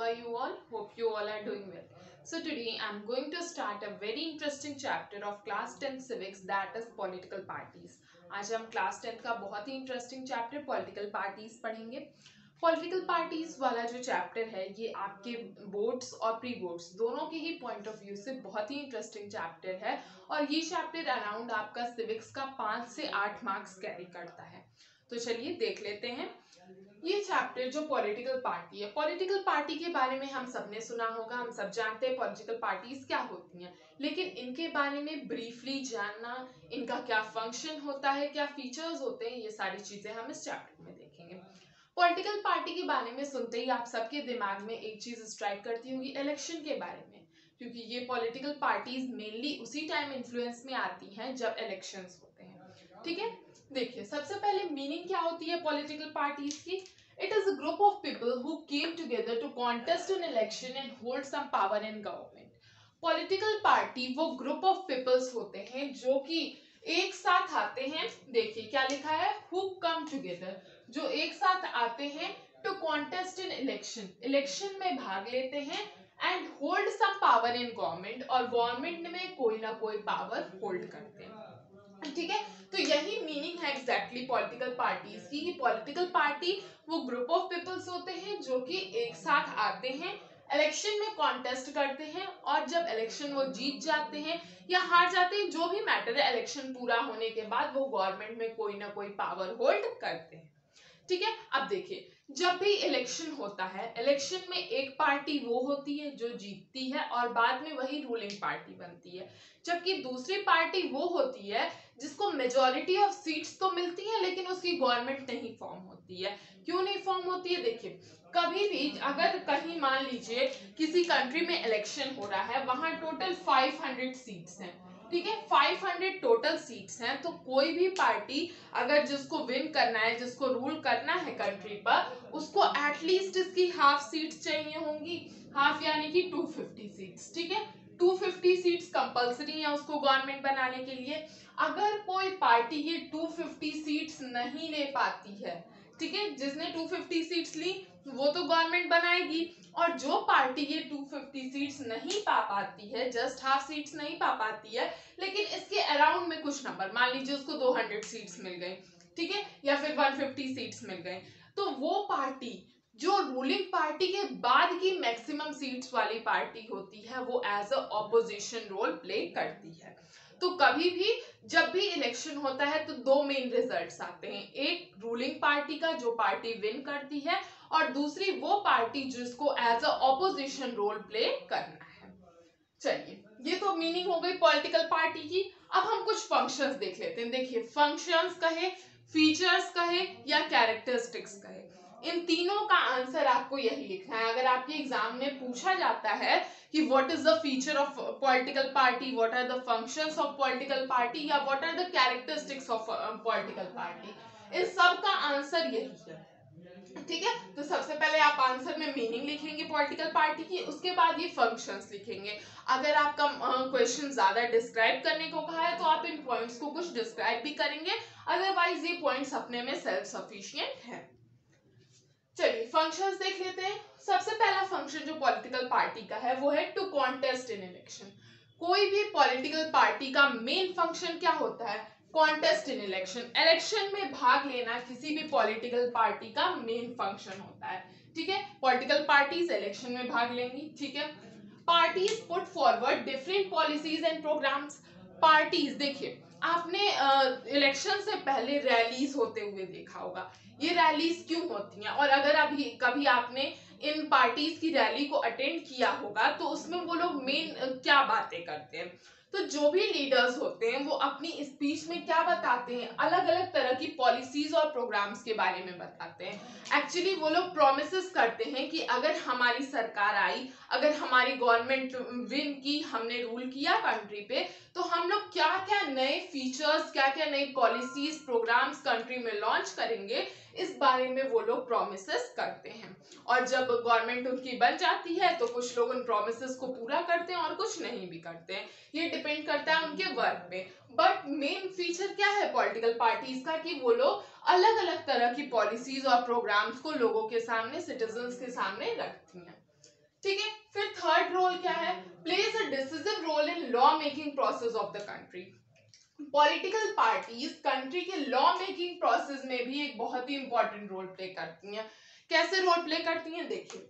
are you all? Hope you all are doing well. So today I'm going to start a very interesting chapter of class 10 civics, that is political parties. आज हम class 10 का बहुत ही interesting chapter political parties पढ़ेंगे. Political parties वाला जो chapter है ये आपके बोर्ड्स और प्री बोर्ड्स दोनों के ही पॉइंट ऑफ व्यू से बहुत ही इंटरेस्टिंग चैप्टर है और ये चैप्टर अराउंड आपका सिविक्स का 5 से 8 मार्क्स कैरी करता है. तो चलिए देख लेते हैं ये चैप्टर जो पॉलिटिकल पार्टी है. पॉलिटिकल पार्टी के बारे में हम सबने सुना होगा, हम सब जानते हैं पॉलिटिकल पार्टीज क्या होती हैं, लेकिन इनके बारे में ब्रीफली जानना, इनका क्या फंक्शन होता है, क्या फीचर्स होते हैं, ये सारी चीजें हम इस चैप्टर में देखेंगे. पॉलिटिकल पार्टी के बारे में सुनते ही आप सबके दिमाग में एक चीज स्ट्राइक करती होगी, इलेक्शन के बारे में, क्योंकि ये पॉलिटिकल पार्टीज मेनली उसी टाइम इन्फ्लुएंस में आती हैं जब इलेक्शंस होते हैं. ठीक है, देखिए सबसे पहले मीनिंग क्या होती है पॉलिटिकल पार्टीज की. It is a group of people who came together to contest an election and hold some power in government. Political party वो ग्रुप ऑफ पीपल्स होते हैं जो कि एक साथ आते हैं. देखिए क्या लिखा है, हु कम टुगेदर, जो एक साथ आते हैं to contest in election, election में भाग लेते हैं, and hold some power in government, और गवर्नमेंट में कोई ना कोई पावर होल्ड करते हैं. ठीक है, तो यही मीनिंग है एग्जैक्टली पॉलिटिकल पार्टीज की. पॉलिटिकल पार्टी वो ग्रुप ऑफ पीपल्स होते हैं जो कि एक साथ आते हैं, इलेक्शन में कॉन्टेस्ट करते हैं, और जब इलेक्शन वो जीत जाते हैं या हार जाते हैं, जो भी मैटर है, इलेक्शन पूरा होने के बाद वो गवर्नमेंट में कोई ना कोई पावर होल्ड करते हैं. ठीक है, अब देखिए जब भी इलेक्शन होता है, इलेक्शन में एक पार्टी वो होती है जो जीतती है और बाद में वही रूलिंग पार्टी बनती है, जबकि दूसरी पार्टी वो होती है जिसको मेजॉरिटी ऑफ सीट्स तो मिलती है लेकिन उसकी गवर्नमेंट नहीं फॉर्म होती है. क्यों नहीं फॉर्म होती है, देखिए कभी भी अगर कहीं मान लीजिए किसी कंट्री में इलेक्शन हो रहा है, वहां टोटल 500 सीट्स हैं. ठीक है, 500 टोटल सीट्स हैं, तो कोई भी पार्टी अगर जिसको विन करना है, जिसको रूल करना है कंट्री पर, उसको एटलीस्ट इसकी हाफ सीट्स चाहिए होंगी. हाफ यानी कि 250 सीट्स. ठीक है, 250 सीट्स कंपलसरी है उसको गवर्नमेंट बनाने के लिए. अगर कोई पार्टी ये 250 सीट्स नहीं ले पाती है, ठीक है, जिसने 250 सीट्स ली वो तो गवर्नमेंट बनाएगी, और जो पार्टी ये 250 सीट्स नहीं पा पाती है, जस्ट हाफ सीट्स नहीं पा पाती है, लेकिन इसके अराउंड में कुछ नंबर, मान लीजिए उसको 200 सीट्स मिल गई, ठीक है, या फिर 150 सीट्स मिल गई, तो वो पार्टी जो रूलिंग पार्टी के बाद की मैक्सिमम सीट्स वाली पार्टी होती है, वो as a opposition role play करती है. तो कभी भी जब भी इलेक्शन होता है तो दो मेन रिजल्ट्स आते हैं, एक रूलिंग पार्टी का जो पार्टी विन करती है, और दूसरी वो पार्टी जिसको as a opposition role play करना है. चलिए ये तो मीनिंग हो गई पॉलिटिकल पार्टी की. अब हम कुछ फंक्शंस देख लेते हैं. देखिए फंक्शंस कहे, फीचर्स कहे या कैरेक्टरिस्टिक्स कहे, इन तीनों का आंसर आपको यही लिखना है. अगर आपके एग्जाम में पूछा जाता है कि what is the feature of political party, what are the functions of political party, या what are the characteristics of political party, इस सब का आंसर यही है. ठीक है, तो सबसे पहले आप आंसर में मीनिंग लिखेंगे पॉलिटिकल पार्टी की, उसके बाद ये फंक्शंस लिखेंगे. अगर आपका क्वेश्चन ज्यादा डिस्क्राइब करने को कहा है तो आप इन पॉइंट्स को कुछ डिस्क्राइब भी करेंगे, अदरवाइज ये पॉइंट्स अपने में सेल्फ सफिशिएंट है. चलिए फंक्शंस देख लेते हैं. सबसे पहला फंक्शन जो पॉलिटिकल पार्टी का है वो है टू कॉन्टेस्ट इन इलेक्शन. कोई भी पॉलिटिकल पार्टी का मेन फंक्शन क्या होता है, कॉन्टेस्ट इन इलेक्शन, इलेक्शन में भाग लेना किसी भी पॉलिटिकल पार्टी का मेन फंक्शन होता है. ठीक है, पॉलिटिकल पार्टीज इलेक्शन में भाग लेंगी. ठीक है, parties put forward different policies and programmes. Parties देखिए आपने इलेक्शन से पहले रैलीज होते हुए देखा होगा. ये रैलीज क्यों होती हैं, और अगर अभी कभी आपने इन पार्टीज की रैली को अटेंड किया होगा तो उसमें वो लोग मेन क्या बातें करते हैं. तो जो भी लीडर्स होते हैं वो अपनी स्पीच में क्या बताते हैं, अलग अलग तरह की पॉलिसीज और प्रोग्राम्स के बारे में बताते हैं. एक्चुअली वो लोग प्रॉमिसेस करते हैं कि अगर हमारी सरकार आई, अगर हमारी गवर्नमेंट विन की, हमने रूल किया कंट्री पे, तो हम लोग क्या क्या नए फीचर्स, क्या क्या नई पॉलिसीज, प्रोग्राम्स कंट्री में लॉन्च करेंगे, इस बारे में वो लोग प्रॉमिसेस करते हैं. और जब गवर्नमेंट उनकी बन जाती है तो कुछ लोग उन प्रॉमिसेस को पूरा करते हैं और कुछ नहीं भी करते हैं. ये डिपेंड करता है उनके वर्क पे. बट मेन फीचर क्या है पॉलिटिकल पार्टीज का, कि वो लोग अलग अलग तरह की पॉलिसीज और प्रोग्राम्स को लोगों के सामने, सिटीजन्स के सामने रखती हैं. ठीक है। फिर थर्ड रोल क्या है, plays a decisive role in law making process of the country. Political parties country के लॉ मेकिंग प्रोसेस में भी एक बहुत ही इंपॉर्टेंट रोल प्ले करती हैं। कैसे रोल प्ले करती हैं, देखिए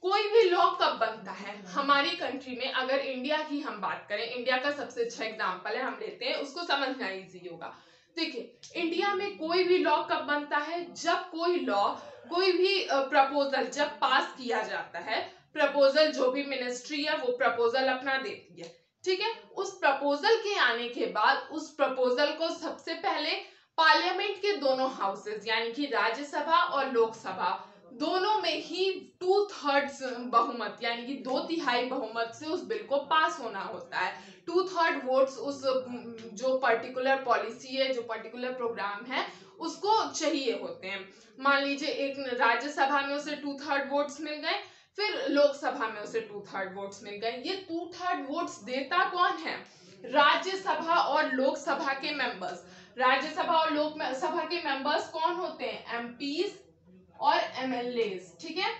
कोई भी लॉ कब बनता है हमारी कंट्री में, अगर इंडिया की हम बात करें, इंडिया का सबसे अच्छा एग्जांपल है, हम लेते हैं, उसको समझना इजी होगा। देखिए इंडिया में कोई भी लॉ कब बनता है, जब कोई लॉ, कोई भी प्रपोजल जब पास किया जाता है, प्रपोजल जो भी मिनिस्ट्री है वो प्रपोजल अपना देती है, ठीक है। उस प्रपोजल के आने के बाद उस प्रपोजल को सबसे पहले पार्लियामेंट के दोनों हाउसेस यानी कि राज्यसभा और लोकसभा दोनों में ही 2/3 बहुमत यानी कि 2/3 बहुमत से उस बिल को पास होना होता है। 2/3 वोट्स उस जो पर्टिकुलर पॉलिसी है, जो पर्टिकुलर प्रोग्राम है, उसको चाहिए होते हैं। मान लीजिए एक राज्यसभा में उसे 2/3 वोट्स मिल गए, फिर लोकसभा में उसे 2/3 वोट्स मिल गए। ये 2/3 वोट्स देता कौन है, राज्यसभा और लोकसभा के मेंबर्स। राज्यसभा और लोकसभा के मेंबर्स कौन होते हैं, एमपीज और एमएलएज, ठीक है।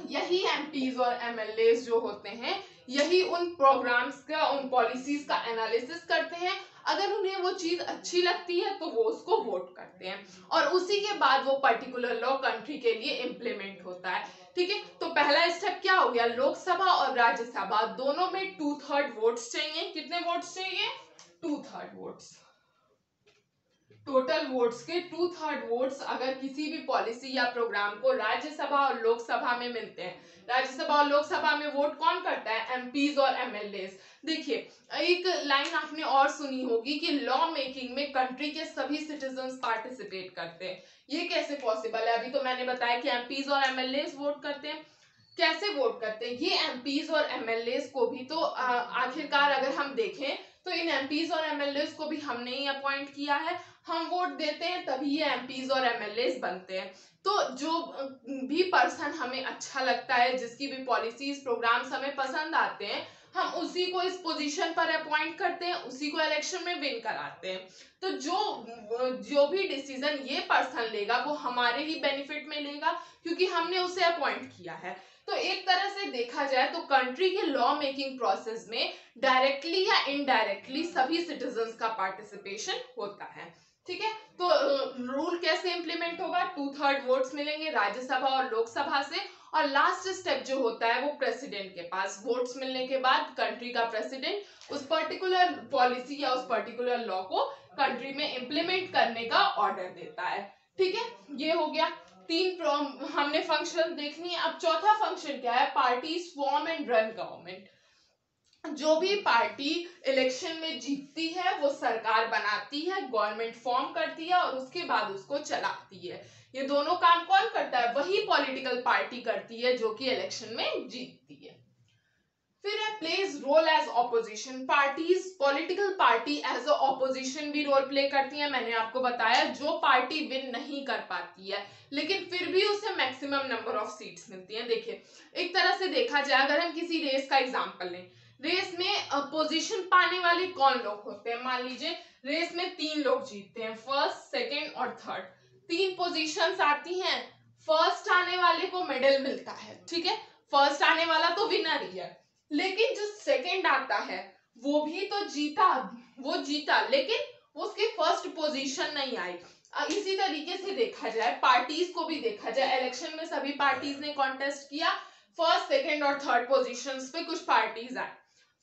यही एमपीज और एमएलएज जो होते हैं, यही उन प्रोग्राम्स का, उन पॉलिसीज का एनालिसिस करते हैं। अगर उन्हें वो चीज अच्छी लगती है तो वो उसको वोट करते हैं और उसी के बाद वो पर्टिकुलर लॉ कंट्री के लिए इम्प्लीमेंट होता है, ठीक है। तो पहला स्टेप क्या हो गया, लोकसभा और राज्यसभा दोनों में 2/3 वोट्स चाहिए। कितने वोट्स चाहिए, 2/3 वोट्स। टोटल वोट्स के 2/3 वोट्स अगर किसी भी पॉलिसी या प्रोग्राम को राज्यसभा और लोकसभा में मिलते हैं, राज्यसभा और लोकसभा में वोट कौन करता है, एमपीज और एमएलएज। देखिए एक लाइन आपने और सुनी होगी कि लॉ मेकिंग में कंट्री के सभी सिटीजन्स पार्टिसिपेट करते हैं। ये कैसे पॉसिबल है, अभी तो मैंने बताया कि एमपीज और एमएलएज वोट करते हैं। कैसे वोट करते हैं, ये एमपीज और एमएलएज को भी तो आखिरकार अगर हम देखें तो इन एमपीज और एमएलएज को भी हमने ही अपॉइंट किया है, हम वोट देते हैं तभी ये एमपीज और एमएलएज बनते हैं। तो जो भी पर्सन हमें अच्छा लगता है, जिसकी भी पॉलिसीज प्रोग्राम्स हमें पसंद आते हैं, हम उसी को इस पोजीशन पर अपॉइंट करते हैं, उसी को इलेक्शन में विन कराते हैं। तो जो भी डिसीजन ये पर्सन लेगा वो हमारे ही बेनिफिट में लेगा, क्योंकि हमने उसे अपॉइंट किया है। तो एक तरह से देखा जाए तो कंट्री के लॉ मेकिंग प्रोसेस में डायरेक्टली या इनडायरेक्टली सभी सिटीजन्स का पार्टिसिपेशन होता है, ठीक है। तो रूल कैसे इंप्लीमेंट होगा, 2/3 वोट्स मिलेंगे राज्यसभा और लोकसभा से, और लास्ट स्टेप जो होता है वो प्रेसिडेंट के पास, वोट्स मिलने के बाद कंट्री का प्रेसिडेंट उस पर्टिकुलर पॉलिसी या उस पर्टिकुलर लॉ को कंट्री में इंप्लीमेंट करने का ऑर्डर देता है, ठीक है। ये हो गया, तीन हमने फंक्शन देखनी है। अब चौथा फंक्शन क्या है, parties form and run government. जो भी पार्टी इलेक्शन में जीतती है वो सरकार बनाती है, गवर्नमेंट फॉर्म करती है और उसके बाद उसको चलाती है। ये दोनों काम कौन करता है, वही पॉलिटिकल पार्टी करती है जो कि इलेक्शन में जीतती है। फिर है plays role as opposition parties, political party as a opposition भी रोल प्ले करती है। मैंने आपको बताया जो पार्टी विन नहीं कर पाती है लेकिन फिर भी उसे मैक्सिमम नंबर ऑफ सीट्स मिलती हैं। देखिए एक तरह से देखा जाए, अगर हम किसी रेस का एग्जांपल लें, रेस में पोजीशन पाने वाले कौन लोग होते हैं, मान लीजिए रेस में 3 लोग जीतते हैं, फर्स्ट, सेकेंड और थर्ड। 3 पोजीशंस आती हैं, फर्स्ट आने वाले को मेडल मिलता है, ठीक है, फर्स्ट आने वाला तो विनर ही है। लेकिन जो सेकंड आता है वो भी तो जीता, वो जीता लेकिन उसकी फर्स्ट पोजीशन नहीं आई। इसी तरीके से देखा जाए, पार्टीज को भी देखा जाए, इलेक्शन में सभी पार्टीज ने कॉन्टेस्ट किया, फर्स्ट, सेकंड और थर्ड पोजीशंस पे कुछ पार्टीज आए।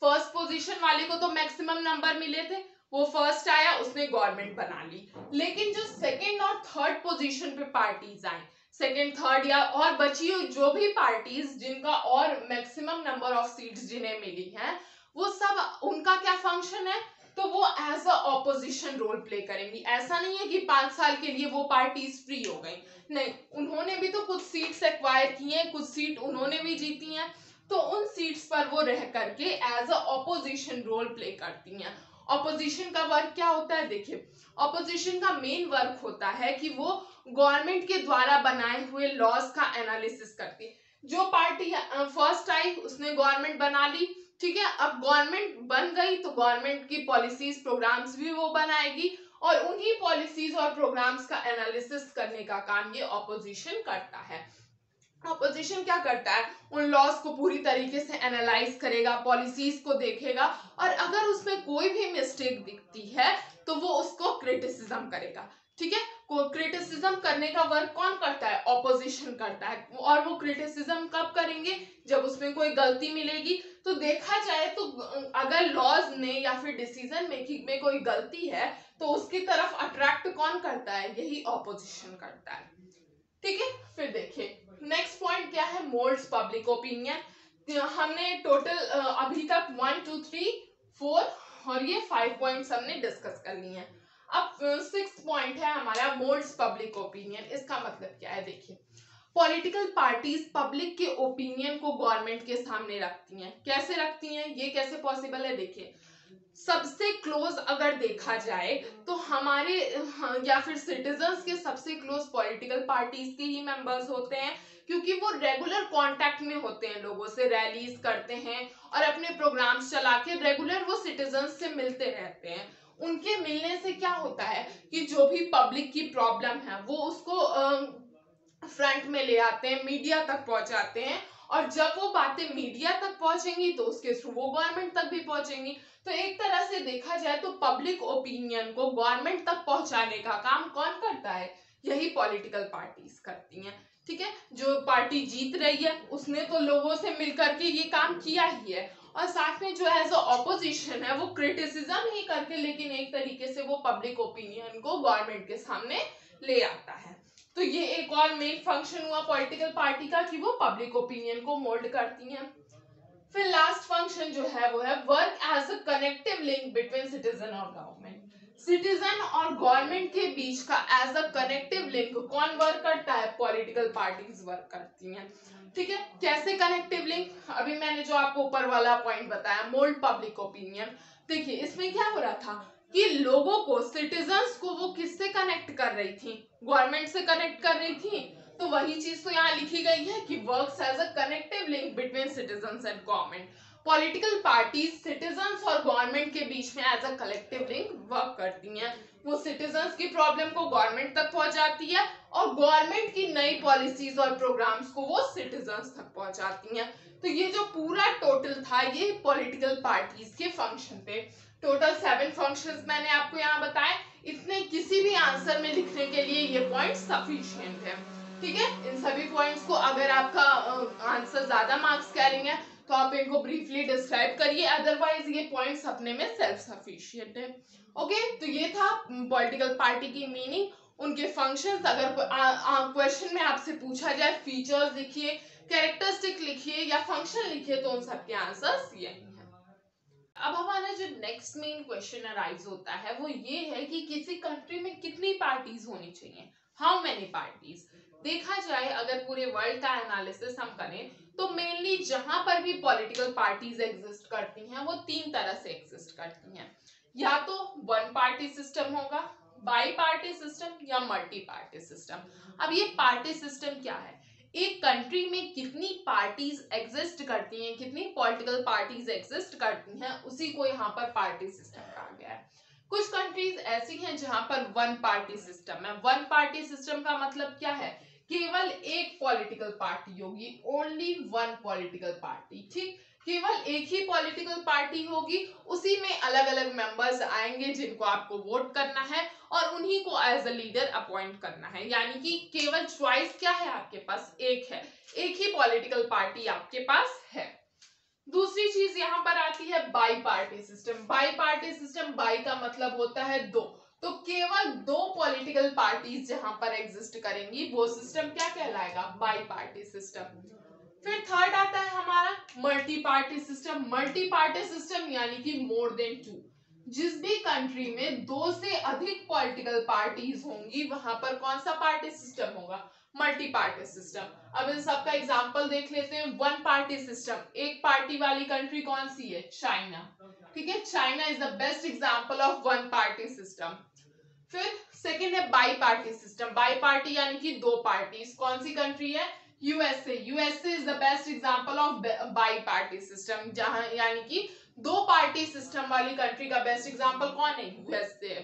फर्स्ट पोजीशन वाले को तो मैक्सिमम नंबर मिले थे, वो फर्स्ट आया, उसने गवर्नमेंट बना ली। लेकिन जो सेकंड और थर्ड पोजीशन पे पार्टीज आई, सेकंड, थर्ड या और बची हुई जो भी पार्टीज जिनका और मैक्सिमम नंबर ऑफ सीट्स जिन्हें मिली हैं, वो सब उनका क्या फंक्शन है, तो वो as a opposition role play करेंगी। ऐसा नहीं है कि 5 साल के लिए वो पार्टीज फ्री हो गई, नहीं, उन्होंने भी तो कुछ सीट्स एक्वायर की हैं, कुछ सीट उन्होंने भी जीती हैं, तो उन सीट्स पर वो रह करके as a opposition role play करती हैं। ऑपोजिशन का वर्क क्या होता है, देखिए ऑपोजिशन का मेन वर्क होता है कि वो गवर्नमेंट के द्वारा बनाए हुए लॉज का एनालिसिस करती है। जो पार्टी फर्स्ट आई उसने गवर्नमेंट बना ली, ठीक है, अब गवर्नमेंट बन गई तो गवर्नमेंट की पॉलिसीज प्रोग्राम्स भी वो बनाएगी और उन्हीं पॉलिसीज और प्रोग्राम्स का एनालिसिस करने का काम ये ऑपोजिशन करता है। ऑपोजिशन क्या करता है, उन लॉज को पूरी तरीके से एनालाइज करेगा, पॉलिसीज को देखेगा, और अगर उसमें कोई भी मिस्टेक दिखती है तो वो उसको क्रिटिसिज्म करेगा। ठीक है, क्रिटिसिज्म करने का वर्क कौन करता है, ऑपोजिशन करता है। और वो क्रिटिसिज्म कब करेंगे, जब उसमें कोई गलती मिलेगी। तो देखा जाए तो अगर लॉज में या फिर डिसीजन मेकिंग में कोई गलती है तो उसकी तरफ अट्रैक्ट कौन करता है, यही ऑपोजिशन करता है। ठीक है, फिर देखिए नेक्स्ट पॉइंट क्या है, मोल्ड्स पब्लिक ओपिनियन। हमने टोटल अभी तक 1 2 3 4 और ये 5 पॉइंट्स हमने डिस्कस कर लिए हैं। अब 6th पॉइंट है हमारा मोल्ड्स पब्लिक ओपिनियन। इसका मतलब क्या है, देखिए पॉलिटिकल पार्टीज पब्लिक के ओपिनियन को गवर्नमेंट के सामने रखती हैं। कैसे रखती हैं, ये कैसे पॉसिबल है, देखिए सबसे क्लोज अगर देखा जाए तो हमारे या फिर सिटीजन्स के सबसे क्लोज पॉलिटिकल पार्टीज के ही मेंबर्स होते हैं, क्योंकि वो रेगुलर कांटेक्ट में होते हैं लोगों से, रैलीज करते हैं और अपने प्रोग्राम्स चला के रेगुलर वो सिटीजन्स से मिलते रहते हैं। उनके मिलने से क्या होता है कि जो भी पब्लिक की प्रॉब्लम है वो उसको फ्रंट में ले आते हैं, मीडिया तक पहुंचाते हैं, और जब वो बातें मीडिया तक पहुंचेंगी तो उसके थ्रू वो गवर्नमेंट तक भी पहुंचेंगी। तो एक तरह से देखा जाए तो पब्लिक ओपिनियन को गवर्नमेंट तक पहुंचाने का काम कौन करता है, यही पॉलिटिकल पार्टीज करती हैं। ठीक है, जो पार्टी जीत रही है उसने तो लोगों से मिलकर के ये काम किया ही है, और साथ में जो एज ऑपोजिशन है वो क्रिटिसिज्म ही करके, लेकिन एक तरीके से वो पब्लिक ओपिनियन को गवर्नमेंट के सामने ले आता है। तो ये एक और मेन फंक्शन हुआ पॉलिटिकल पार्टी का कि वो पब्लिक ओपिनियन को मोल्ड करती हैं। फिर लास्ट फंक्शन जो है वो है work as a connective link between citizen और गवर्नमेंट। सिटीजन और गवर्नमेंट के बीच का एज अ कनेक्टिव लिंक कौन वर्क करता है, पॉलिटिकल पार्टीज वर्क करती हैं। ठीक है, कैसे कनेक्टिव लिंक, अभी मैंने जो आपको ऊपर वाला पॉइंट बताया मोल्ड पब्लिक ओपिनियन, देखिए इसमें क्या हो रहा था कि लोगों को, सिटीजन्स को वो किससे कनेक्ट कर रही थी, गवर्नमेंट से कनेक्ट कर रही थी। तो वही चीज तो यहाँ लिखी गई है कि works as a connective link between citizens and government. Political parties citizens और गवर्नमेंट के बीच में as a collective link work करती हैं। वो सिटीजन्स की प्रॉब्लम को गवर्नमेंट तक पहुंचाती है और गवर्नमेंट की नई पॉलिसीज और प्रोग्राम्स को वो सिटीजन्स तक पहुंचाती हैं। तो ये जो पूरा टोटल था ये पॉलिटिकल पार्टीज के फंक्शन थे। टोटल 7 फंक्शंस मैंने आपको यहाँ बताए। इतने किसी भी आंसर में लिखने के लिए ये पॉइंट सफिशिएंट है। ठीक है, इन सभी पॉइंट्स को अगर आपका आंसर ज्यादा मार्क्स कैरिंग है तो आप इनको ब्रीफली डिस्क्राइब करिए, अदरवाइज ये पॉइंट्स अपने में सेल्फ सफिशिएंट है। ओके, तो ये था पॉलिटिकल पार्टी की मीनिंग, उनके फंक्शंस। अगर क्वेश्चन में आपसे पूछा जाए फीचर्स लिखिए, कैरेक्टरिस्टिक लिखिए या फंक्शन लिखिए, तो उन सबके आंसर्स ये हैं। अब हमारा जो नेक्स्ट मेन क्वेश्चन अराइज होता है वो ये है कि किसी कंट्री में कितनी पार्टीज होनी चाहिए, हाउ मेनी पार्टीज। देखा जाए अगर पूरे वर्ल्ड का एनालिसिस हम करें तो मेनली जहां पर भी पॉलिटिकल पार्टीज एग्जिस्ट करती हैं वो 3 तरह से एग्जिस्ट करती हैं। या तो वन पार्टी सिस्टम होगा, बाई पार्टी सिस्टम या मल्टी पार्टी सिस्टम। अब ये पार्टी सिस्टम क्या है, एक कंट्री में कितनी पार्टीज एग्जिस्ट करती हैं, कितनी पॉलिटिकल पार्टीज एग्जिस्ट करती हैं, उसी को यहाँ पर पार्टी सिस्टम कहा गया है। कुछ कंट्रीज ऐसी हैं जहां पर वन पार्टी सिस्टम है। वन पार्टी सिस्टम का मतलब क्या है, केवल एक पॉलिटिकल पार्टी होगी, ओनली वन पॉलिटिकल पार्टी। ठीक, केवल एक ही पॉलिटिकल पार्टी होगी, उसी में अलग अलग मेंबर्स आएंगे जिनको आपको वोट करना है और उन्हीं को एज अ लीडर अपॉइंट करना है। यानी कि केवल चॉइस क्या है आपके पास, एक है, एक ही पॉलिटिकल पार्टी आपके पास है। दूसरी चीज यहाँ पर आती है bi party system. Bi party system, by का मतलब होता है दो, तो केवल 2 पॉलिटिकल पार्टीज जहां पर एग्जिस्ट करेंगी वो सिस्टम क्या कहलाएगा, बाई पार्टी सिस्टम। फिर थर्ड आता है हमारा multi party system. Multi party system यानी कि मोर देन 2, जिस भी कंट्री में 2 से अधिक पॉलिटिकल पार्टीज होंगी वहां पर कौन सा पार्टी सिस्टम होगा, मल्टी पार्टी सिस्टम। अब इन सबका एग्जांपल देख लेते हैं। वन पार्टी सिस्टम, एक पार्टी वाली कंट्री कौन सी है, चाइना। ठीक है, China is the best example of one party system. फिर सेकंड है bi party system. Bi party यानी कि 2 पार्टीज, कौन सी कंट्री है, USA. USA is the best example of bi party system, जहां यानी कि 2 पार्टी सिस्टम वाली कंट्री का बेस्ट एग्जांपल कौन है, यूएसए।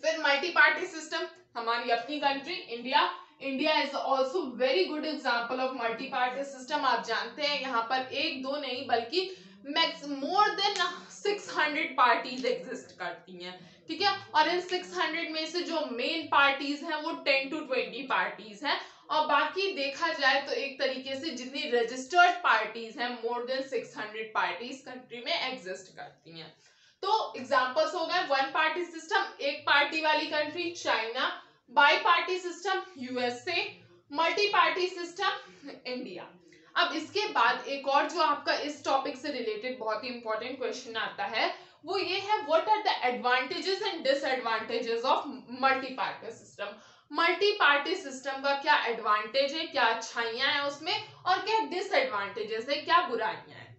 फिर मल्टी पार्टी सिस्टम, हमारी अपनी country India. India is also very good example of multi party system. आप जानते हैं यहाँ पर एक दो नहीं बल्कि मोर देन 600 पार्टीज एग्जिस्ट करती हैं, ठीक है। और इन 600 में से जो मेन पार्टीज हैं वो 10 to 20 पार्टीज हैं, और बाकी देखा जाए तो एक तरीके से जितनी रजिस्टर्ड पार्टीज हैं मोर देन 600 पार्टीज कंट्री में एग्जिस्ट करती हैं। तो एग्जांपल्स हो गए वन पार्टी सिस्टम, एक पार्टी वाली country China, bi party system USA, multi party system India. अब इसके बाद एक और जो आपका इस टॉपिक से रिलेटेड बहुत ही इंपॉर्टेंट क्वेश्चन आता है वो ये है, what are the advantages and disadvantages of multi party system. Multi party system का क्या एडवांटेज है, क्या अच्छाइयां हैं उसमें, और क्या डिसएडवांटेजेस है, क्या बुराइयां हैं।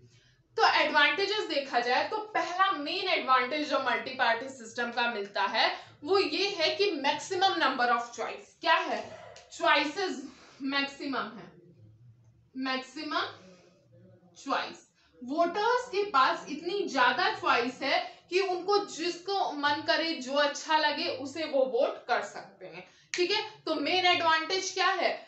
तो एडवांटेजेस देखा जाए तो पहला मेन एडवांटेज जो मल्टी पार्टी सिस्टम का मिलता है वो ये है कि मैक्सिमम नंबर ऑफ चॉइस। क्या है, चॉइसेस मैक्सिमम है, मैक्सिमम चॉइस। वोटर्स के पास इतनी ज्यादा चॉइस है कि उनको जिसको मन करे जो अच्छा लगे उसे वो वोट कर सकते हैं, ठीक है। तो मेन एडवांटेज क्या है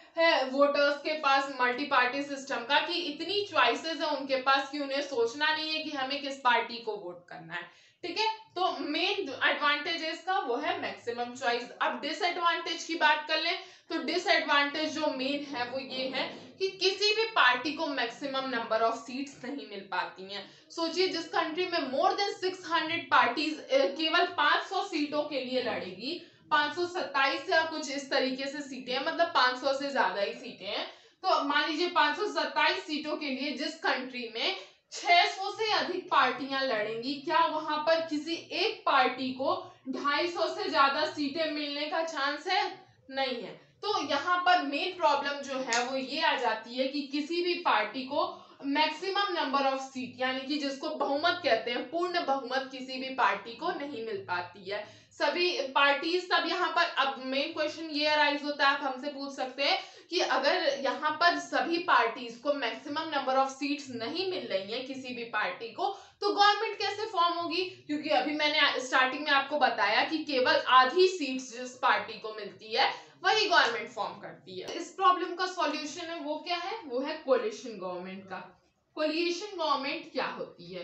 वोटर्स के पास मल्टी पार्टी सिस्टम का कि इतनी चॉइसेस है उनके पास कि उन्हें सोचना नहीं है कि हमें किस पार्टी को वोट करना है, ठीक है। तो मेन एडवांटेज इसका वो है मैक्सिमम चॉइस। अब डिसएडवांटेज की बात कर लें तो डिसएडवांटेज जो मेन है वो ये है कि किसी भी पार्टी को मैक्सिमम नंबर ऑफ सीट्स नहीं मिल पाती हैं। सोचिए जिस कंट्री में मोर देन 600 पार्टीज केवल 500 सीटों के लिए लड़ेगी, 527 या कुछ इस तरीके से सीटें, मतलब 500 से ज्यादा ही सीटें हैं। तो मान लीजिए 527 सीटों के लिए जिस कंट्री में 600 से अधिक पार्टियां लड़ेंगी, क्या वहां पर किसी एक पार्टी को 250 से ज्यादा सीटें मिलने का चांस है? नहीं है। तो यहाँ पर मेन प्रॉब्लम जो है वो ये आ जाती है कि किसी भी पार्टी को मैक्सिमम नंबर ऑफ सीट यानी कि जिसको बहुमत कहते हैं, पूर्ण बहुमत किसी भी पार्टी को नहीं मिल पाती है। सभी पार्टीज सब यहाँ पर, अब मेन क्वेश्चन ये अराइज होता है, आप हमसे पूछ सकते हैं कि अगर यहाँ पर सभी पार्टीज को मैक्सिमम नंबर ऑफ सीट्स नहीं मिल रही है किसी भी पार्टी को, तो गवर्नमेंट कैसे फॉर्म होगी? क्योंकि अभी मैंने स्टार्टिंग में आपको बताया कि केवल आधी सीट्स जिस पार्टी को मिलती है वही गवर्नमेंट फॉर्म करती है। इस प्रॉब्लम का सॉल्यूशन है वो क्या है, वो है कोलिशन गवर्नमेंट का। कोलिशन गवर्नमेंट क्या होती है?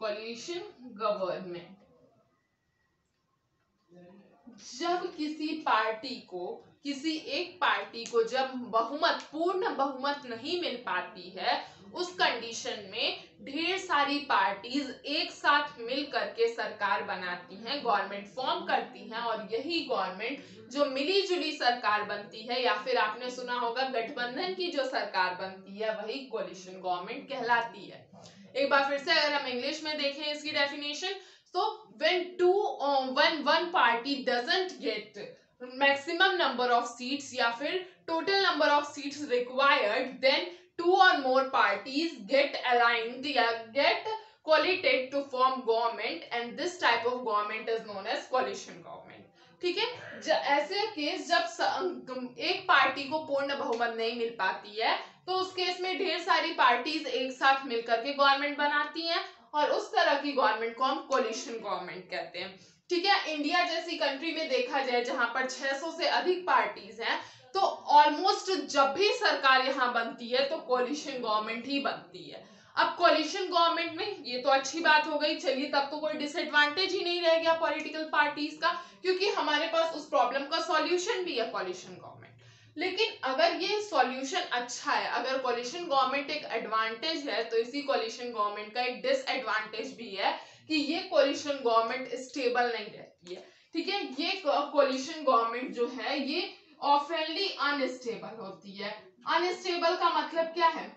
कोलिशन गवर्नमेंट जब किसी एक पार्टी को जब पूर्ण बहुमत नहीं मिल पाती है, उस कंडीशन में ढेर सारी पार्टीज एक साथ मिल करके सरकार बनाती हैं, गवर्नमेंट फॉर्म करती हैं, और यही गवर्नमेंट जो मिली जुली सरकार बनती है या फिर आपने सुना होगा गठबंधन की जो सरकार बनती है वही कोलिशन गवर्नमेंट कहलाती है। एक बार फिर से अगर हम इंग्लिश में देखें इसकी definition, so when one party doesn't get maximum number of seats या फिर total number of seats required, then two or more parties get aligned या get collated to form government, and this type of government is known as coalition government, ठीक है। ऐसे case जब एक party को पूर्ण बहुमत नहीं मिल पाती है तो उस केस में ढेर सारी पार्टीज एक साथ मिलकर के गवर्नमेंट बनाती हैं, और उस तरह की गवर्नमेंट को हम कोलिशन गवर्नमेंट कहते हैं, ठीक है। इंडिया जैसी कंट्री में देखा जाए जहां पर 600 से अधिक पार्टीज हैं, तो ऑलमोस्ट जब भी सरकार यहां बनती है तो कोलिशन गवर्नमेंट ही बनती है। अब कोलिशन गवर्नमेंट में ये तो अच्छी बात हो गई, चलिए तब तो कोई डिसएडवांटेज ही नहीं रह गया पॉलिटिकल पार्टीज का, क्योंकि हमारे पास उस प्रॉब्लम का सॉल्यूशन भी है कोलिशन गवर्नमेंट। लेकिन अगर ये सॉल्यूशन अच्छा है, अगर कोलिशन गवर्नमेंट एक एडवांटेज है, तो इसी कोलिशन गवर्नमेंट का एक डिसएडवांटेज भी है कि ये कोलिशन गवर्नमेंट स्टेबल नहीं रहती है, ठीक है। ये कोलिशन गवर्नमेंट जो है ये ऑफनली अनस्टेबल होती है। अनस्टेबल का मतलब क्या है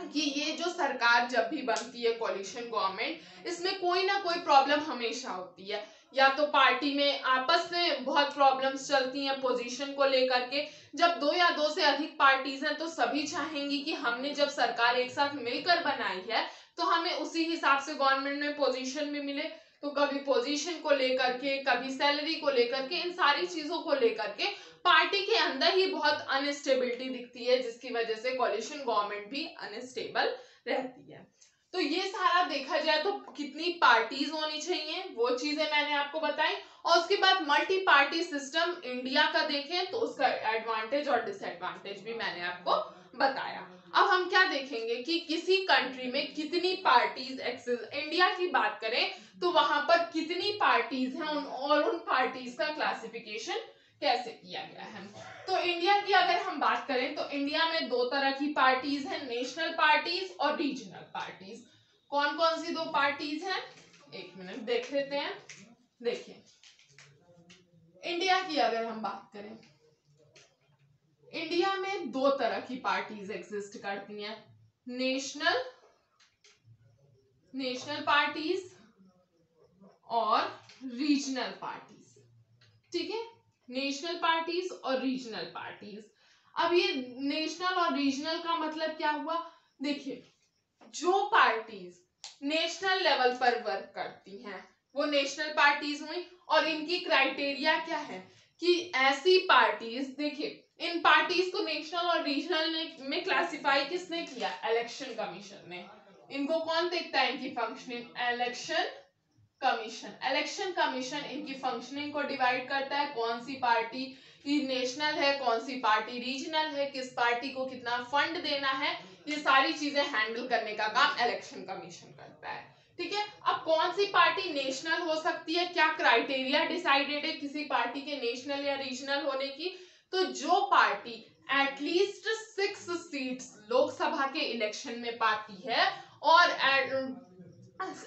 कि ये जो सरकार जब भी बनती है कोलिशन गवर्नमेंट, इसमें कोई ना कोई प्रॉब्लम हमेशा होती है, या तो पार्टी में आपस में बहुत प्रॉब्लम्स चलती हैं पोजीशन को लेकर के। जब दो या दो से अधिक पार्टीज हैं तो सभी चाहेंगी कि हमने जब सरकार एक साथ मिलकर बनाई है तो हमें उसी हिसाब से गवर्नमेंट में पोजीशन भी मिले। तो कभी पोजीशन को लेकर के, कभी सैलरी को लेकर के, इन सारी चीजों को लेकर के पार्टी के अंदर ही बहुत अनस्टेबिलिटी दिखती है, जिसकी वजह से कोलिशन गवर्नमेंट भी अनस्टेबल रहती है। तो ये सारा देखा जाए तो कितनी पार्टीज होनी चाहिए वो चीजें मैंने आपको बताई, और उसके बाद मल्टी पार्टी सिस्टम इंडिया का देखें तो उसका एडवांटेज और डिसएडवांटेज भी मैंने आपको बताया। अब हम क्या देखेंगे कि किसी कंट्री में कितनी पार्टीज एक्सिस्ट, इंडिया की बात करें तो वहां पर कितनी पार्टीज हैं और उन पार्टीज का क्लासिफिकेशन कैसे किया गया है। तो इंडिया की अगर हम बात करें तो इंडिया में दो तरह की पार्टीज हैं, नेशनल पार्टीज और रीजनल पार्टीज। कौन कौन सी दो पार्टीज हैं, एक मिनट देख लेते हैं। देखिए इंडिया की अगर हम बात करें, इंडिया में दो तरह की पार्टीज एग्जिस्ट करती हैं, नेशनल पार्टीज और रीजनल पार्टीज। ठीक है, नेशनल पार्टीज और रीजनल पार्टीज। अब ये नेशनल और रीजनल का मतलब क्या हुआ, देखिए जो पार्टीज नेशनल लेवल पर वर्क करती हैं वो नेशनल पार्टीज हुई, और इनकी क्राइटेरिया क्या है कि ऐसी पार्टीज, देखिए इन पार्टीज को नेशनल और रीजनल में क्लासिफाई किसने किया, इलेक्शन कमीशन ने। इनको कौन देखता है, इनकी फंक्शनिंग, इलेक्शन कमीशन इनकी फंक्शनिंग को डिवाइड करता है, कौन सी पार्टी नेशनल है, कौन सी पार्टी रीजनल है, किस पार्टी को कितना फंड देना है, ये सारी चीजें हैंडल करने का काम इलेक्शन कमीशन करता है। ठीक है, अब कौन सी पार्टी नेशनल हो सकती है, क्या क्राइटेरिया डिसाइडेड है किसी पार्टी के नेशनल या रीजनल होने की, तो जो पार्टी एटलीस्ट 6 सीट्स लोकसभा के इलेक्शन में पाती है और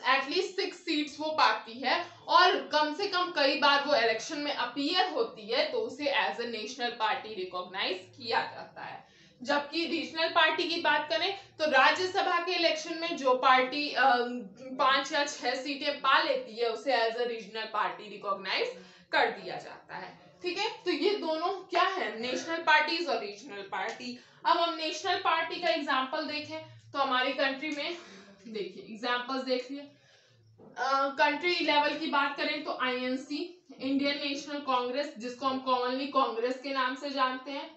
एटलीस्ट 6 सीट्स वो पाती है और कम से कम कई बार वो इलेक्शन में अपीयर होती है, तो उसे as a national party recognise किया जाता है। जबकि रीजनल पार्टी की बात करें तो राज्यसभा के इलेक्शन में जो पार्टी 5 या 6 सीटें पा लेती है उसे as a regional party recognise कर दिया जाता है। ठीक है, तो ये दोनों क्या है, नेशनल पार्टीज और रीजनल पार्टी। अब हम नेशनल पार्टी का एग्जांपल देखें तो हमारी कंट्री में देखिए एग्जांपल्स देखिए, कंट्री लेवल की बात करें तो आईएनसी, इंडियन नेशनल कांग्रेस, जिसको हम कॉमनली कांग्रेस के नाम से जानते हैं।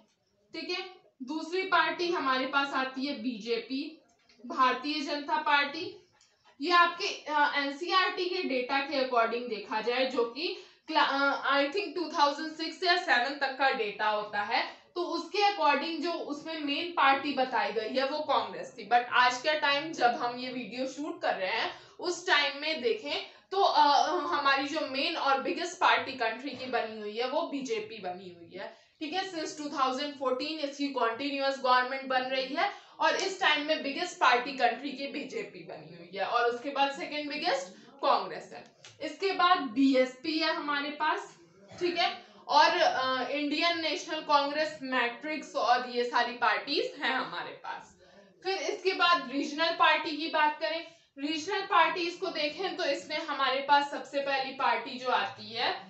ठीक है, दूसरी पार्टी हमारे पास आती है बीजेपी, भारतीय जनता पार्टी। ये आपके एनसीईआरटी के डेटा के अकॉर्डिंग देखा जाए, जो कि आई थिंक 2006 या 7 तक का डेटा होता है, तो उसके अकॉर्डिंग जो उसमें मेन पार्टी बताई गई है वो कांग्रेस थी। बट आज का टाइम जब हम ये वीडियो शूट कर रहे हैं उस टाइम में देखें तो हमारी जो मेन और बिगेस्ट पार्टी कंट्री की बनी हुई है वो बीजेपी बनी हुई है। ठीक है, सिंस 2014 इसकी कॉन्टिन्यूअस गवर्नमेंट बन रही है और इस टाइम में बिगेस्ट पार्टी कंट्री की बीजेपी बनी हुई है, और उसके बाद सेकेंड बिगेस्ट कांग्रेस है, इसके बाद बीएसपी है हमारे पास। ठीक है, और इंडियन नेशनल कांग्रेस, मैट्रिक्स और ये सारी पार्टीज हैं हमारे पास। फिर इसके बाद रीजनल पार्टी की बात करें, रीजनल पार्टीज को देखें तो इसमें हमारे पास सबसे पहली पार्टी जो आती है,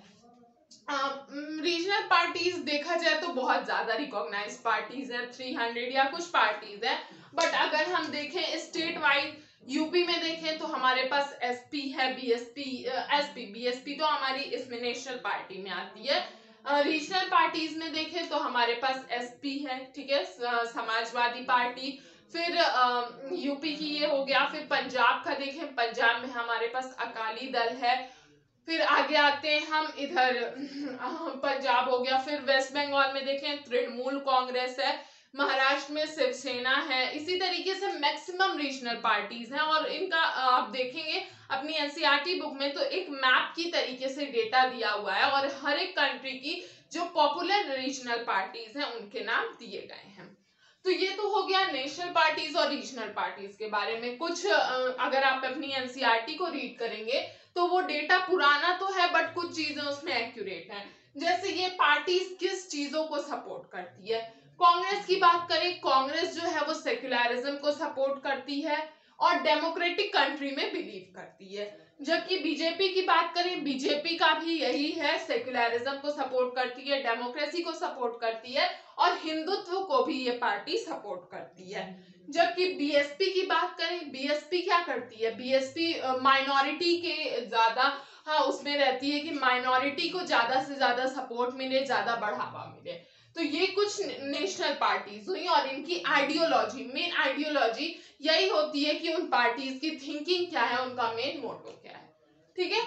रीजनल पार्टीज देखा जाए तो बहुत ज्यादा रिकॉग्नाइज पार्टीज हैं, 300 या कुछ पार्टीज हैं। बट अगर हम देखें स्टेट वाइज, यूपी में देखें तो हमारे पास एसपी है, बीएसपी तो हमारी इसमें नेशनल पार्टी में आती है। रीजनल पार्टीज में देखें तो हमारे पास एसपी है, ठीक है, समाजवादी पार्टी। फिर यूपी की ये हो गया। फिर पंजाब का देखें, पंजाब में हमारे पास अकाली दल है। फिर आगे आते हैं हम इधर पंजाब हो गया। फिर वेस्ट बंगाल में देखें तृणमूल कांग्रेस है, महाराष्ट्र में शिवसेना है। इसी तरीके से मैक्सिमम रीजनल पार्टीज हैं, और इनका आप देखेंगे अपनी एनसीईआरटी बुक में तो एक मैप की तरीके से डेटा दिया हुआ है, और हर एक कंट्री की जो पॉपुलर रीजनल पार्टीज हैं उनके नाम दिए गए हैं। तो ये तो हो गया नेशनल पार्टीज और रीजनल पार्टीज के बारे में कुछ। अगर आप अपनी एनसीईआरटी को रीड करेंगे तो वो डेटा पुराना तो है बट कुछ चीजें उसमें एक्यूरेट हैं। जैसे ये पार्टीज किस चीजों को सपोर्ट करती है, कांग्रेस की बात करें, कांग्रेस जो है वो सेक्युलरिज्म को सपोर्ट करती है और डेमोक्रेटिक कंट्री में बिलीव करती है। जबकि बीजेपी की बात करें, बीजेपी का भी यही है, सेक्युलरिज्म को सपोर्ट करती है, डेमोक्रेसी को सपोर्ट करती है और हिंदुत्व को भी ये पार्टी सपोर्ट करती है। जबकि बीएसपी की बात करें, बीएसपी क्या करती है, बीएसपी माइनॉरिटी के ज्यादा उसमें रहती है कि माइनॉरिटी को ज्यादा से ज्यादा सपोर्ट मिले, ज्यादा बढ़ावा मिले। तो ये कुछ नेशनल पार्टीज हुई और इनकी आइडियोलॉजी, मेन आइडियोलॉजी यही होती है कि उन पार्टीज की थिंकिंग क्या है, उनका मेन मोटो क्या है। ठीक है,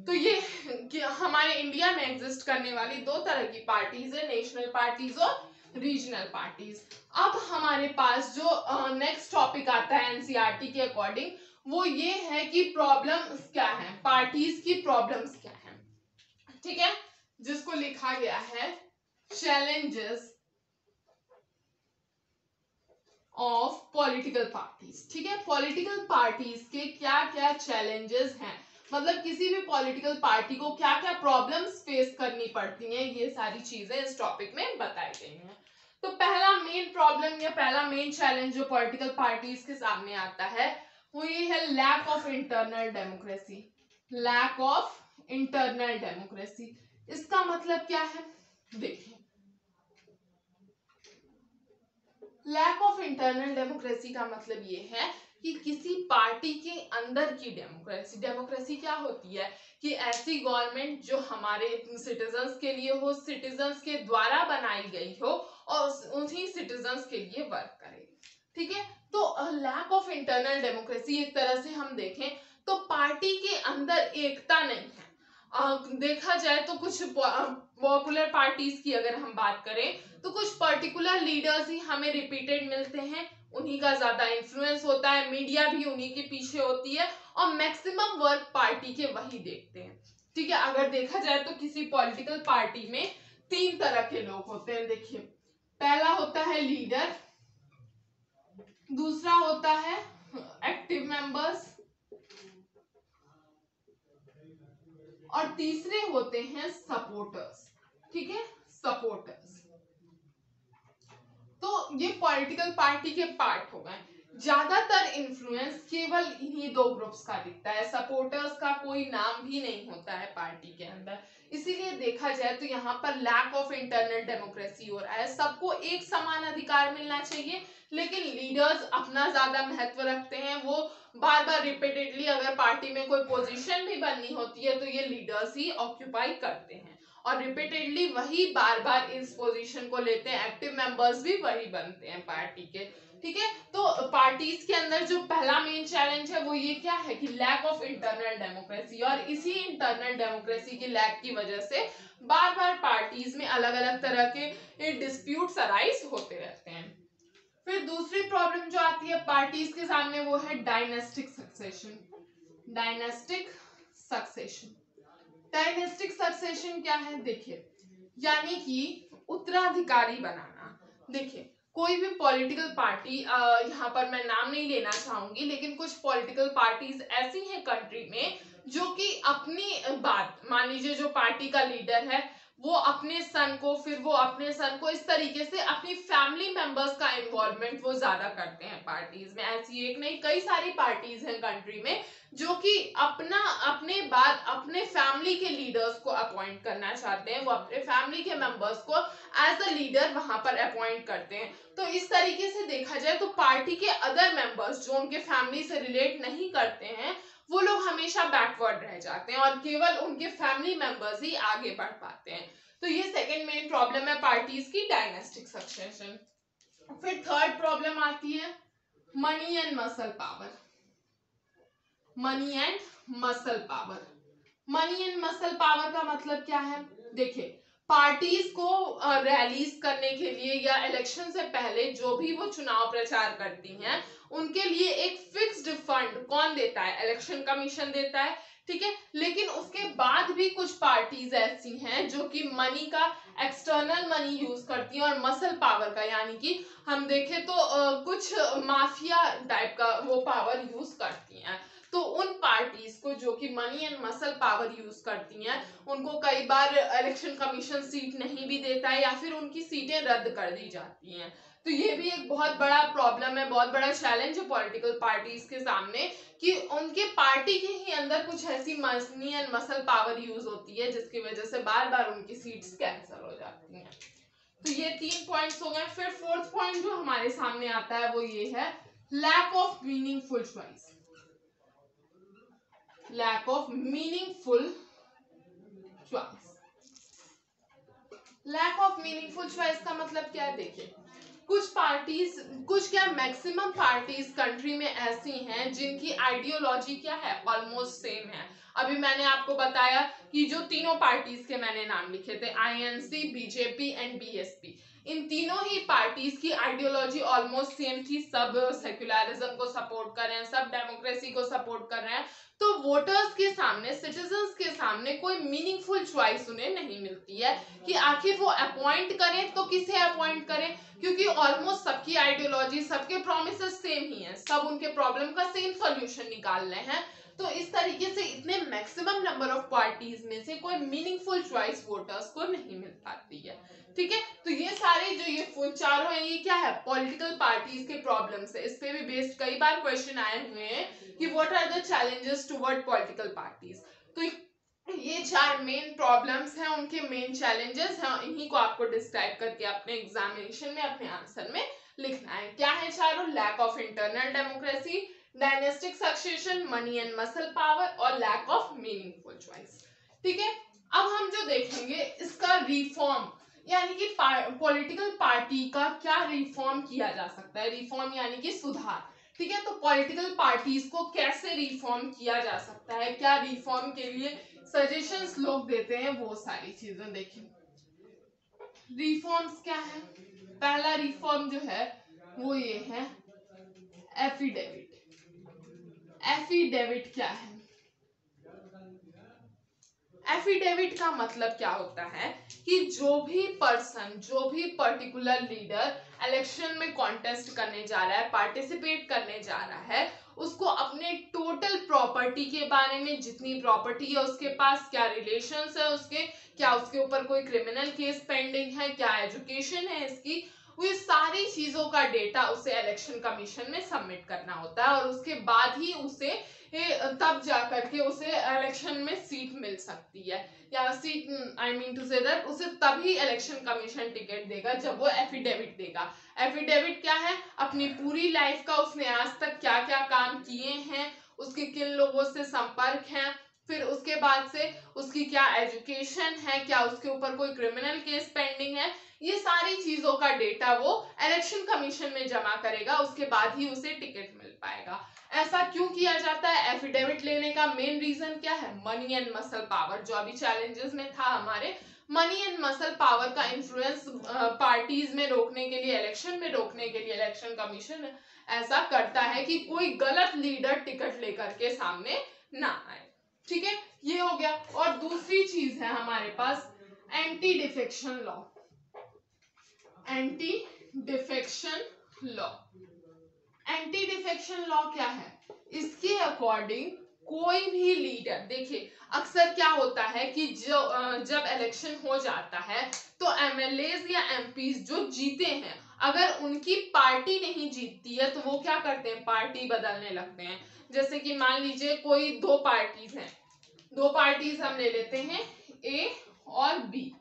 तो ये कि हमारे इंडिया में एग्जिस्ट करने वाली दो तरह की पार्टीज है, नेशनल पार्टीज और रीजनल पार्टीज। अब हमारे पास जो नेक्स्ट टॉपिक आता है एनसीईआरटी के अकॉर्डिंग, वो ये है कि प्रॉब्लम्स क्या है, पार्टीज की प्रॉब्लम्स क्या है। ठीक है, जिसको लिखा गया है चैलेंजेस ऑफ पॉलिटिकल पार्टीज। ठीक है, पॉलिटिकल पार्टीज के क्या क्या चैलेंजेस हैं, मतलब किसी भी पॉलिटिकल पार्टी को क्या क्या प्रॉब्लम्स फेस करनी पड़ती हैं, ये सारी चीजें इस टॉपिक में बताई गई हैं। तो पहला मेन प्रॉब्लम या पहला मेन चैलेंज जो पॉलिटिकल पार्टीज के सामने आता है वो ये है lack of internal democracy. Lack of internal democracy, इसका मतलब क्या है, देखिए लैक ऑफ इंटरनल डेमोक्रेसी का मतलब ये है कि किसी पार्टी के अंदर की डेमोक्रेसी, डेमोक्रेसी क्या होती है कि ऐसी गवर्नमेंट जो हमारे सिटीजन्स के लिए हो, सिटीजन्स के द्वारा बनाई गई हो और उन्हीं सिटीजन्स के लिए वर्क करे। ठीक है, तो लैक ऑफ इंटरनल डेमोक्रेसी एक तरह से हम देखें तो पार्टी के अंदर एकता नहीं है। देखा जाए तो कुछ पॉपुलर पार्टीज की अगर हम बात करें तो कुछ पर्टिकुलर लीडर्स ही हमें रिपीटेड मिलते हैं, उन्हीं का ज्यादा इन्फ्लुएंस होता है, मीडिया भी उन्हीं के पीछे होती है और मैक्सिमम वर्क पार्टी के वही देखते हैं। ठीक है, अगर देखा जाए तो किसी पॉलिटिकल पार्टी में तीन तरह के लोग होते हैं। देखिए, पहला होता है लीडर, दूसरा होता है एक्टिव मेंबर्स और तीसरे होते हैं सपोर्टर्स। ठीक है, सपोर्टर्स। तो ये पॉलिटिकल पार्टी के पार्ट हो गए। ज्यादातर इन्फ्लुएंस केवल इन्हीं दो ग्रुप्स का दिखता है, सपोर्टर्स का कोई नाम भी नहीं होता है पार्टी के अंदर। इसीलिए देखा जाए तो यहाँ पर लैक ऑफ इंटरनल डेमोक्रेसी हो रहा है। सबको एक समान अधिकार मिलना चाहिए, लेकिन लीडर्स अपना ज्यादा महत्व रखते हैं। वो बार बार रिपीटेडली अगर पार्टी में कोई पोजीशन भी बननी होती है तो ये लीडर्स ही ऑक्यूपाई करते हैं और रिपीटेडली वही बार बार इस पोजीशन को लेते हैं। एक्टिव मेंबर्स भी वही बनते हैं पार्टी के। ठीक है, तो पार्टीज के अंदर जो पहला मेन चैलेंज है वो ये क्या है कि लैक ऑफ इंटरनल डेमोक्रेसी, और इसी इंटरनल डेमोक्रेसी की लैक की वजह से बार बार पार्टीज में अलग अलग तरह के डिस्प्यूट्स अराइज होते रहते हैं। फिर दूसरी प्रॉब्लम जो आती है पार्टीज के सामने वो है dynastic succession. Dynastic succession, dynastic succession क्या है, देखिए यानी कि उत्तराधिकारी बनाना। देखिए कोई भी पॉलिटिकल पार्टी, यहाँ पर मैं नाम नहीं लेना चाहूंगी, लेकिन कुछ पॉलिटिकल पार्टीज ऐसी हैं कंट्री में जो कि अपनी बात, मान लीजिए जो पार्टी का लीडर है वो अपने सन को, फिर वो अपने सन को इस तरीके से अपनी फैमिली मेंबर्स का इन्वॉल्वमेंट वो ज्यादा करते हैं पार्टीज में। ऐसी एक नहीं कई सारी पार्टीज हैं कंट्री में जो कि अपने बाद अपने फैमिली के लीडर्स को अपॉइंट करना चाहते हैं, वो अपने फैमिली के मेंबर्स को एज अ लीडर वहां पर अपॉइंट करते हैं। तो इस तरीके से देखा जाए तो पार्टी के अदर मेंबर्स जो उनके फैमिली से रिलेट नहीं करते हैं वो लोग हमेशा बैकवर्ड रह जाते हैं और केवल उनके फैमिली मेंबर्स ही आगे बढ़ पाते हैं। तो ये सेकेंड मेन प्रॉब्लम है पार्टीज की, डायनेस्टिक सक्सेशन। फिर थर्ड प्रॉब्लम आती है money and muscle power. Money and muscle power, money and muscle power का मतलब क्या है, देखिए पार्टीज को रैलीज करने के लिए या इलेक्शन से पहले जो भी वो चुनाव प्रचार करती हैं उनके लिए एक फिक्स्ड फंड कौन देता है, इलेक्शन कमीशन देता है। ठीक है, लेकिन उसके बाद भी कुछ पार्टीज ऐसी हैं जो कि मनी का, एक्सटर्नल मनी यूज करती हैं और मसल पावर का, यानी कि हम देखें तो कुछ माफिया टाइप का वो पावर यूज करती हैं। तो उन पार्टीज को जो कि money and muscle power use करती हैं उनको कई बार इलेक्शन कमीशन सीट नहीं भी देता है या फिर उनकी सीटें रद्द कर दी जाती हैं। तो ये भी एक बहुत बड़ा प्रॉब्लम है, बहुत बड़ा चैलेंज है पॉलिटिकल पार्टीज के सामने कि उनके पार्टी के ही अंदर कुछ ऐसी money and muscle power use होती है जिसकी वजह से बार बार उनकी सीट्स कैंसिल हो जाती हैं। तो ये 3 पॉइंट्स हो गए। फिर फोर्थ पॉइंट जो हमारे सामने आता है वो ये है lack of meaningful choice. lack of meaningful choice, lack of meaningful choice का मतलब क्या है? देखिए, कुछ क्या मैक्सिमम पार्टीज कंट्री में ऐसी हैं जिनकी आइडियोलॉजी क्या है, ऑलमोस्ट सेम है। अभी मैंने आपको बताया कि जो तीनों पार्टीज के मैंने नाम लिखे थे, आईएनसी, बीजेपी एंड बीएसपी, इन तीनों ही पार्टीज की आइडियोलॉजी ऑलमोस्ट सेम थी। सब सेक्युलरिज्म को सपोर्ट कर रहे हैं, सब डेमोक्रेसी को सपोर्ट कर रहे हैं। तो वोटर्स के सामने, सिटीजन्स के सामने कोई मीनिंगफुल चॉइस उन्हें नहीं मिलती है कि आखिर वो अपॉइंट करें तो किसे अपॉइंट करें, क्योंकि ऑलमोस्ट सबकी आइडियोलॉजी, सबके प्रोमिसेस सेम ही हैं, सब उनके प्रॉब्लम का सेम सॉल्यूशन निकाल रहे हैं। तो इस तरीके से इतने मैक्सिमम नंबर ऑफ पार्टीज में से कोई मीनिंगफुल चॉइस वोटर्स को नहीं मिल पाती है। ठीक है, तो ये सारे जो ये चारों हैं, ये क्या है, पॉलिटिकल पार्टीज के प्रॉब्लम्स है। इस पे भी बेस्ड कई बार क्वेश्चन आए हुए हैं कि what are the challenges toward political parties. तो ये चार मेन प्रॉब्लम्स हैं, उनके मेन चैलेंजेस हैं, इन्हीं को आपको डिस्क्राइब करके अपने एग्जामिनेशन में, अपने आंसर में लिखना है। क्या है चारों? Lack of internal democracy, dynastic succession, money and muscle power और लैक ऑफ मीनिंगफुल चॉइस। ठीक है, अब हम जो देखेंगे इसका रिफॉर्म, यानी कि पॉलिटिकल पार्टी का क्या रिफॉर्म किया जा सकता है। रिफॉर्म यानी कि सुधार। ठीक है, तो पॉलिटिकल पार्टीज को कैसे रिफॉर्म किया जा सकता है, क्या रिफॉर्म के लिए सजेशंस लोग देते हैं, वो सारी चीजें देखें। रिफॉर्म्स क्या है? पहला रिफॉर्म जो है वो ये है एफिडेविट। एफिडेविट क्या है? एफिडेविट का मतलब क्या होता है कि जो भी पर्सन, जो भी पर्टिकुलर लीडर इलेक्शन में कॉन्टेस्ट करने जा रहा है, पार्टिसिपेट करने जा रहा है, उसको अपने टोटल प्रॉपर्टी के बारे में, जितनी प्रॉपर्टी है उसके पास, क्या रिलेशंस है उसके, क्या उसके ऊपर कोई क्रिमिनल केस पेंडिंग है, क्या एजुकेशन है इसकी, वो ये सारी चीजों का डेटा उसे इलेक्शन कमीशन में सबमिट करना होता है, और उसके बाद ही उसे तब जाकर के उसे इलेक्शन में सीट मिल सकती है, या seat, I mean to say that उसे तभी इलेक्शन कमीशन टिकट देगा जब वो एफिडेविट देगा। एफिडेविट क्या है? अपनी पूरी लाइफ का उसने आज तक क्या क्या काम किए हैं, उसके किन लोगों से संपर्क है, फिर उसके बाद से उसकी क्या एजुकेशन है, क्या उसके ऊपर कोई क्रिमिनल केस पेंडिंग है, ये सारी चीजों का डेटा वो इलेक्शन कमीशन में जमा करेगा, उसके बाद ही उसे टिकट मिल पाएगा। ऐसा क्यों किया जाता है? एफिडेविट लेने का मेन रीजन क्या है? मनी एंड मसल पावर, जो अभी चैलेंजेस में था हमारे, मनी एंड मसल पावर का इंफ्लुएंस पार्टीज में रोकने के लिए, इलेक्शन में रोकने के लिए इलेक्शन कमीशन ऐसा करता है कि कोई गलत लीडर टिकट लेकर के सामने ना आए। ठीक है, ये हो गया। और दूसरी चीज है हमारे पास anti defection law. Anti defection law, anti defection law क्या है? इसके अकॉर्डिंग कोई भी लीडर, देखिए अक्सर क्या होता है कि जब इलेक्शन हो जाता है तो एमएलएज या एमपीज जो जीते हैं, अगर उनकी पार्टी नहीं जीतती है तो वो क्या करते हैं? पार्टी बदलने लगते हैं। जैसे कि मान लीजिए कोई दो पार्टीज हैं, दो पार्टीज हम ले लेते हैं, ए और बी।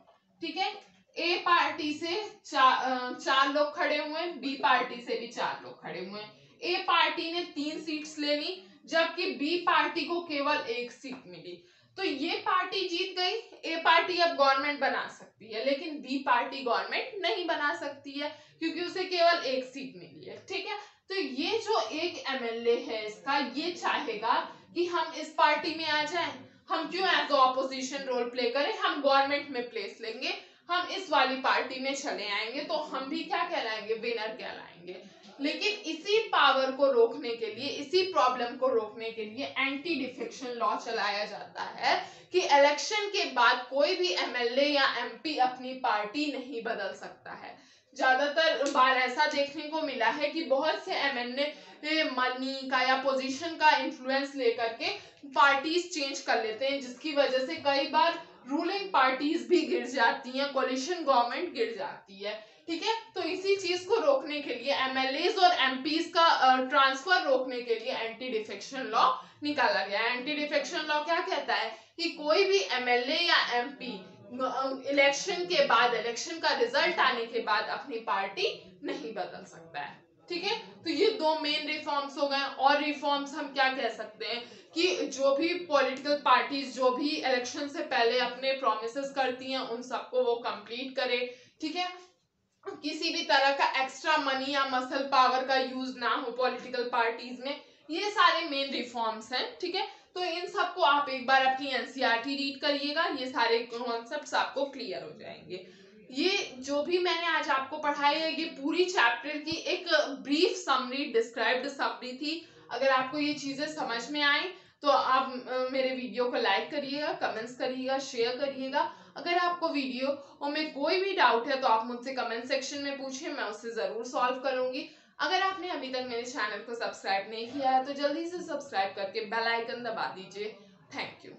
ठीक है, ए पार्टी से चार लोग खड़े हुए हैं, बी पार्टी से भी चार लोग खड़े हुए हैं। ए पार्टी ने 3 सीट्स ले ली, जबकि बी पार्टी को केवल 1 सीट मिली। तो ये पार्टी जीत गई, ए पार्टी अब गवर्नमेंट बना सकती है, लेकिन बी पार्टी गवर्नमेंट नहीं बना सकती है क्योंकि उसे केवल 1 सीट मिली है। ठीक है, तो ये जो एक एमएलए है इसका, ये चाहेगा कि हम इस पार्टी में आ जाएं, हम क्यों एज ऑपोजिशन रोल प्ले करें, हम गवर्नमेंट में प्लेस लेंगे, हम इस वाली पार्टी में चले आएंगे, तो हम भी क्या कहलाएंगे? विनर कहलाएंगे। लेकिन इसी पावर को रोकने के लिए, इसी प्रॉब्लम को रोकने के लिए एंटी डिफेक्शन लॉ चलाया जाता है कि इलेक्शन के बाद कोई भी एमएलए या एमपी अपनी पार्टी नहीं बदल सकता है। ज्यादातर बार ऐसा देखने को मिला है कि बहुत से एमएलए मनी का या पोजीशन का इन्फ्लुएंस लेकर के पार्टीज चेंज कर लेते हैं, जिसकी वजह से कई बार रूलिंग पार्टीज भी गिर जाती हैं, कोलिशन गवर्नमेंट गिर जाती है। ठीक है, तो इसी चीज को रोकने के लिए, एमएलएज और एमपीज का ट्रांसफर रोकने के लिए एंटी डिफेक्शन लॉ निकाला गया है। एंटी डिफेक्शन लॉ क्या कहता है कि कोई भी एमएलए या एमपी इलेक्शन के बाद, इलेक्शन का रिजल्ट आने के बाद अपनी पार्टी नहीं बदल सकता है। ठीक है। तो ये दो मेन रिफॉर्म्स हो गए। और रिफॉर्म्स हम क्या कह सकते हैं कि जो भी पॉलिटिकल पार्टीज जो भी इलेक्शन से पहले अपने प्रोमिसेस करती हैं उन सबको वो कंप्लीट करे, ठीक है। किसी भी तरह का एक्स्ट्रा मनी या मसल पावर का यूज ना हो पॉलिटिकल पार्टीज में, ये सारे मेन रिफॉर्म्स हैं, ठीक है। तो इन सबको आप एक बार अपनी एनसीईआरटी रीड करिएगा, ये सारे कॉन्सेप्ट्स आपको क्लियर हो जाएंगे। ये जो भी मैंने आज आपको पढ़ाया है ये पूरी चैप्टर की एक ब्रीफ समरी, डिस्क्राइब्ड समरी थी। अगर आपको ये चीजें समझ में आई तो आप मेरे वीडियो को लाइक करिएगा, कमेंट्स करिएगा, शेयर करिएगा। अगर आपको वीडियो और में कोई भी डाउट है तो आप मुझसे कमेंट सेक्शन में पूछिए, मैं उससे जरूर सॉल्व करूंगी। अगर आपने अभी तक मेरे चैनल को सब्सक्राइब नहीं किया है तो जल्दी से सब्सक्राइब करके बेल आइकन दबा दीजिए। Thank you.